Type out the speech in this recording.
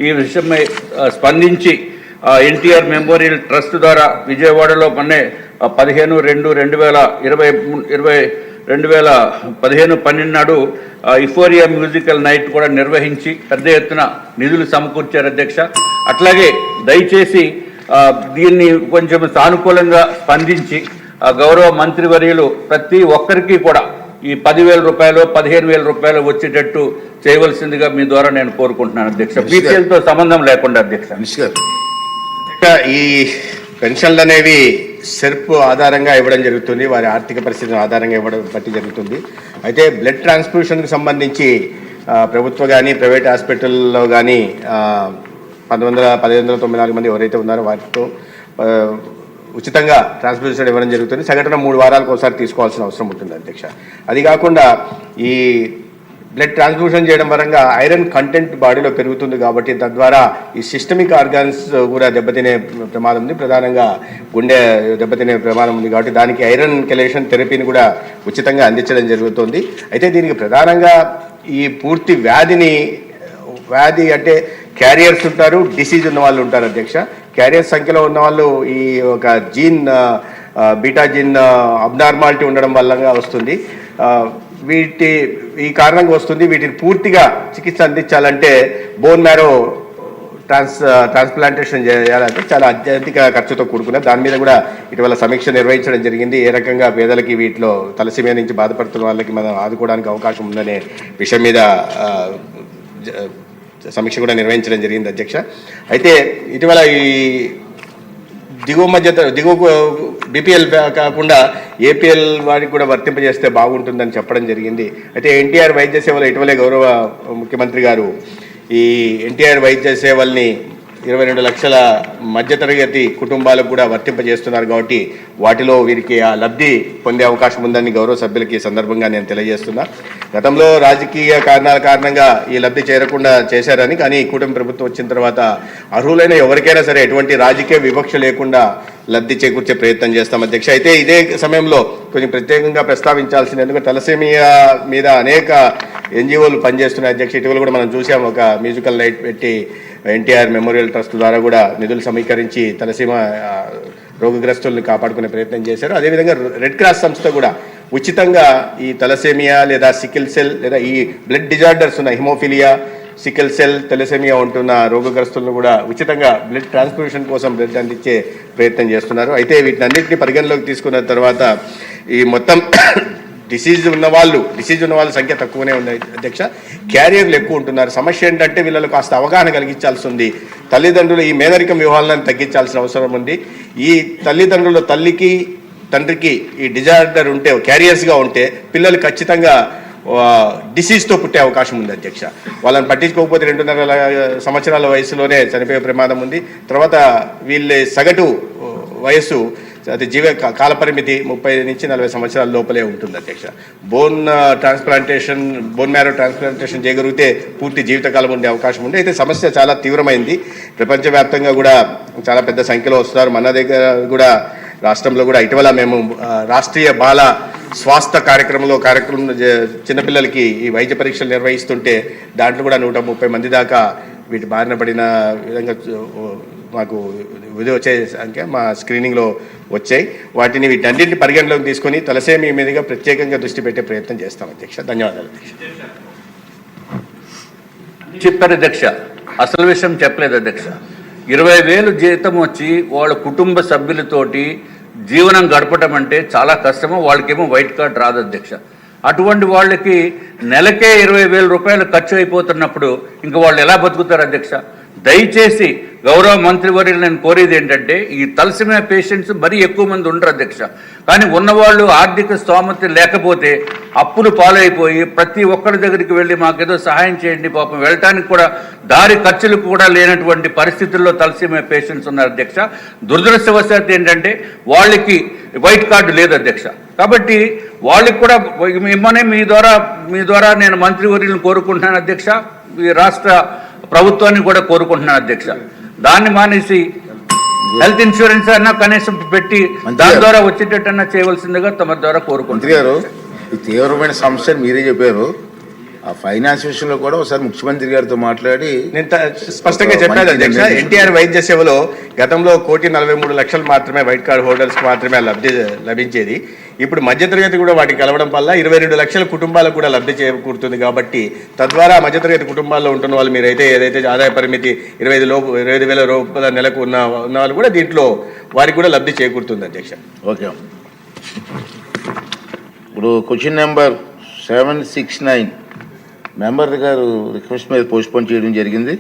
ఈ విషయమై స్పందించి ఎన్టీఆర్ మెమోరియల్ ట్రస్ట్ ద్వారా విజయవాడలో మొన్నే 15/2/2015 నాడు ఇఫోరియా మ్యూజికల్ నైట్ కూడా నిర్వహించి పెద్ద ఎత్తున నిధులు సమకూర్చారు అధ్యక్ష. అట్లాగే దయచేసి దీన్ని కొంచెం సానుకూలంగా స్పందించి గౌరవ మంత్రివర్యులు ప్రతి ఒక్కరికి కూడా ఈ 10,000 రూపాయలు 15,000 రూపాయలు వచ్చేటట్టు చేయవలసిందిగా మీ ద్వారా నేను కోరుకుంటున్నాను అధ్యక్ష. బీపీఎల్తో సంబంధం లేకుండా అధ్యక్ష. ఈ పెన్షన్లు అనేవి సెర్ప్ ఆధారంగా ఇవ్వడం జరుగుతుంది, వారి ఆర్థిక పరిస్థితిని ఆధారంగా ఇవ్వడం బట్టి జరుగుతుంది. అయితే బ్లడ్ ట్రాన్స్ఫ్యూషన్కి సంబంధించి ప్రభుత్వ కానీ ప్రైవేట్ హాస్పిటల్లో కానీ 1594 మంది ఎవరైతే ఉన్నారో వాటితో ఉచితంగా ట్రాన్స్ఫ్యూషన్ ఇవ్వడం జరుగుతుంది. సగటున 3 వారాలకు ఒకసారి తీసుకోవాల్సిన అవసరం ఉంటుంది అధ్యక్ష. అది కాకుండా ఈ బ్లడ్ ట్రాన్స్ఫ్యూషన్ చేయడం పరంగా ఐరన్ కంటెంట్ బాడీలో పెరుగుతుంది కాబట్టి తద్వారా ఈ సిస్టమిక్ ఆర్గాన్స్ కూడా దెబ్బతినే ప్రమాదం ఉంది. ప్రధానంగా గుండె దెబ్బతినే ప్రమాదం ఉంది కాబట్టి దానికి ఐరన్ కెలేషన్ థెరపీని కూడా ఉచితంగా అందించడం జరుగుతుంది. అయితే దీనికి ప్రధానంగా ఈ పూర్తి వ్యాధి అంటే క్యారియర్స్ ఉంటారు, డిసీజ్ ఉన్న వాళ్ళు ఉంటారు అధ్యక్ష. క్యారియర్ సంఖ్యలో ఉన్న వాళ్ళు ఈ ఒక జీన్ బీటా జీన్ అబ్నార్మాలిటీ ఉండడం వల్ల వస్తుంది. ఈ కారణంగా వస్తుంది. వీటిని పూర్తిగా చికిత్స అందించాలంటే బోన్ మ్యారో ట్రాన్స్ప్లాంటేషన్ చేయాలంటే చాలా అత్యధిక ఖర్చుతో కూడుకున్నది. దాని మీద కూడా ఇటీవల సమీక్ష నిర్వహించడం జరిగింది. ఏ రకంగా పేదలకి వీటిలో తలసీమియా నుంచి బాధపడుతున్న వాళ్ళకి మనం ఆదుకోవడానికి అవకాశం ఉందనే విషయం మీద సమీక్ష కూడా నిర్వహించడం జరిగింది అధ్యక్ష. అయితే ఇటీవల ఈ దిగువ బీపీఎల్ కాకుండా ఏపీఎల్ వారికి కూడా వర్తింపజేస్తే బాగుంటుందని చెప్పడం జరిగింది. అయితే ఎన్టీఆర్ వైద్య సేవలు ఇటీవలే గౌరవ ముఖ్యమంత్రి గారు ఈ ఎన్టీఆర్ వైద్య సేవల్ని 22 లక్షల మధ్యతరగతి కుటుంబాలకు కూడా వర్తింపజేస్తున్నారు కాబట్టి వాటిలో వీరికి ఆ లబ్ధి పొందే అవకాశం ఉందని గౌరవ సభ్యులకి ఈ సందర్భంగా నేను తెలియజేస్తున్నా. గతంలో రాజకీయ కారణాల కారణంగా ఈ లబ్ధి చేరకుండా చేశారని, కానీ కూటమి ప్రభుత్వం వచ్చిన తర్వాత అర్హులైన ఎవరికైనా సరే ఎటువంటి రాజకీయ వివక్ష లేకుండా లబ్ధి చేకూర్చే ప్రయత్నం చేస్తాం అధ్యక్ష. అయితే ఇదే సమయంలో కొంచెం ప్రత్యేకంగా ప్రస్తావించాల్సింది, ఎందుకంటే తలసేమియా మీద అనేక ఎన్జిఓలు పనిచేస్తున్నాయి అధ్యక్ష. ఇటీవల కూడా మనం చూసాం, ఒక మ్యూజికల్ నైట్ పెట్టి ఎన్టీఆర్ మెమోరియల్ ట్రస్ట్ ద్వారా కూడా నిధులు సమీకరించి తలసీమ రోగగ్రస్తుల్ని కాపాడుకునే ప్రయత్నం చేశారు. అదేవిధంగా రెడ్ క్రాస్ సంస్థ కూడా ఉచితంగా ఈ తలసేమియా లేదా సికిల్ సెల్ లేదా ఈ బ్లడ్ డిజార్డర్స్ ఉన్న హిమోఫిలియా, సికిల్ సెల్, తలసేమియా ఉంటున్న రోగగ్రస్తులను కూడా ఉచితంగా బ్లడ్ ట్రాన్స్ఫ్యూషన్ కోసం బ్లడ్ అందించే ప్రయత్నం చేస్తున్నారు. అయితే వీటినన్నింటినీ పరిగణలోకి తీసుకున్న తర్వాత ఈ మొత్తం డిసీజ్ ఉన్న వాళ్ళ సంఖ్య తక్కువనే ఉంది అధ్యక్ష. క్యారియర్లు ఎక్కువ ఉంటున్నారు. సమస్య ఏంటంటే వీళ్ళకు కాస్త అవగాహన కలిగించాల్సి ఉంది. తల్లిదండ్రులు ఈ మేనరికం వ్యూహాలను తగ్గించాల్సిన అవసరం ఉంది. ఈ తల్లిదండ్రులు తల్లికి తండ్రికి ఈ డిజార్డర్ ఉంటే, క్యారియర్స్గా ఉంటే పిల్లలు ఖచ్చితంగా డిసీజ్తో పుట్టే అవకాశం ఉంది అధ్యక్ష. వాళ్ళని పట్టించుకోకపోతే 2.5 సంవత్సరాల వయసులోనే చనిపోయే ప్రమాదం ఉంది. తర్వాత వీళ్ళ సగటు వయసు అది కాలపరిమితి 30 నుంచి 40 సంవత్సరాల లోపలే ఉంటుంది అధ్యక్ష. బోన్ మ్యారో ట్రాన్స్ప్లాంటేషన్ చేయగలిగితే పూర్తి జీవితకాలం ఉండే అవకాశం ఉంది. అయితే సమస్య చాలా తీవ్రమైంది. ప్రపంచవ్యాప్తంగా కూడా చాలా పెద్ద సంఖ్యలో వస్తున్నారు. మన దగ్గర కూడా రాష్ట్రంలో కూడా ఇటీవల మేము రాష్ట్రీయ బాల స్వాస్థ్య కార్యక్రమం చిన్నపిల్లలకి ఈ వైద్య పరీక్షలు నిర్వహిస్తుంటే దాంట్లో కూడా 130 మంది దాకా వీటి బారిన పడిన విధంగా మాకు వచ్చే సంఖ్య మా స్క్రీనింగ్లో వచ్చాయి. వీటన్నింటిని పరిగణలోకి తీసుకొని తలసేమియా మీదుగా ప్రత్యేకంగా దృష్టి పెట్టే ప్రయత్నం చేస్తాం అధ్యక్ష. ధన్యవాదాలు అధ్యక్ష. చెప్పారు అధ్యక్ష, అసలు విషయం చెప్పలేదు అధ్యక్ష. 20,000 జీతం వచ్చి వాళ్ళ కుటుంబ సభ్యులతోటి జీవనం గడపడం అంటే చాలా కష్టము. వాళ్ళకేమో వైట్ కార్డ్ రాదు అధ్యక్ష. అటువంటి వాళ్ళకి నెలకే 20,000 రూపాయలు ఖర్చు అయిపోతున్నప్పుడు ఇంకా వాళ్ళు ఎలా బతుకుతారు అధ్యక్ష? దయచేసి గౌరవ మంత్రివర్యులు నేను కోరేది ఏంటంటే, ఈ తలసేమియా పేషెంట్స్ మరీ ఎక్కువ మంది ఉండరు అధ్యక్ష. కానీ ఉన్నవాళ్ళు ఆర్థిక స్తోమత లేకపోతే అప్పులు పాలైపోయి ప్రతి ఒక్కరి దగ్గరికి వెళ్ళి మాకేదో సహాయం చేయండి, పాపం వెళ్ళటానికి కూడా దారి ఖర్చులు కూడా లేనటువంటి పరిస్థితుల్లో తలసేమియా పేషెంట్స్ ఉన్నారు అధ్యక్ష. దురదృష్టవశాత్తు ఏంటంటే వాళ్ళకి వైట్ కార్డు లేదు అధ్యక్ష. కాబట్టి వాళ్ళకి కూడా మిమ్మల్ని మీ ద్వారా నేను మంత్రివర్యులను కోరుకుంటున్నాను అధ్యక్ష. ఈ రాష్ట్ర ప్రభుత్వాన్ని కూడా కోరుకుంటున్నాను అధ్యక్ష. దాన్ని మానేసి హెల్త్ ఇన్సూరెన్స్ అన్నా కనీసం పెట్టి దాని ద్వారా వచ్చేటట్టన్నా చేయవలసిందిగా తమ ద్వారా కోరుకుంటున్నారు. ఈ తీవ్రమైన సమస్యను మీరే చెప్పారు. ఆ ఫైనాన్స్ విషయంలో కూడా ఒకసారి ముఖ్యమంత్రి గారితో మాట్లాడి నేను స్పష్టంగా చెప్పాను అధ్యక్ష, ఎన్టీఆర్ వైద్య సేవలో గతంలో 1,43,00,000 మాత్రమే వైట్ కార్డ్ హోల్డర్స్కి మాత్రమే లబ్ధి లభించేది. ఇప్పుడు మధ్యతరగతి కూడా వాటికి కలవడం వల్ల 22 లక్షల కుటుంబాలకు కూడా లబ్ధి చేకూరుతుంది. కాబట్టి తద్వారా మధ్యతరగతి కుటుంబాల్లో ఉంటున్న వాళ్ళు మీరైతే ఏదైతే ఆదాయ పరిమితి 25,000 రూపాయల నెలకు ఉన్న వాళ్ళు కూడా దీంట్లో వారికి కూడా లబ్ధి చేకూరుతుంది అధ్యక్ష. ఓకే. ఇప్పుడు క్వశ్చన్ నెంబర్ 769 మెంబర్ గారు రిక్వెస్ట్ మీద పోస్ట్పోన్ చేయడం జరిగింది.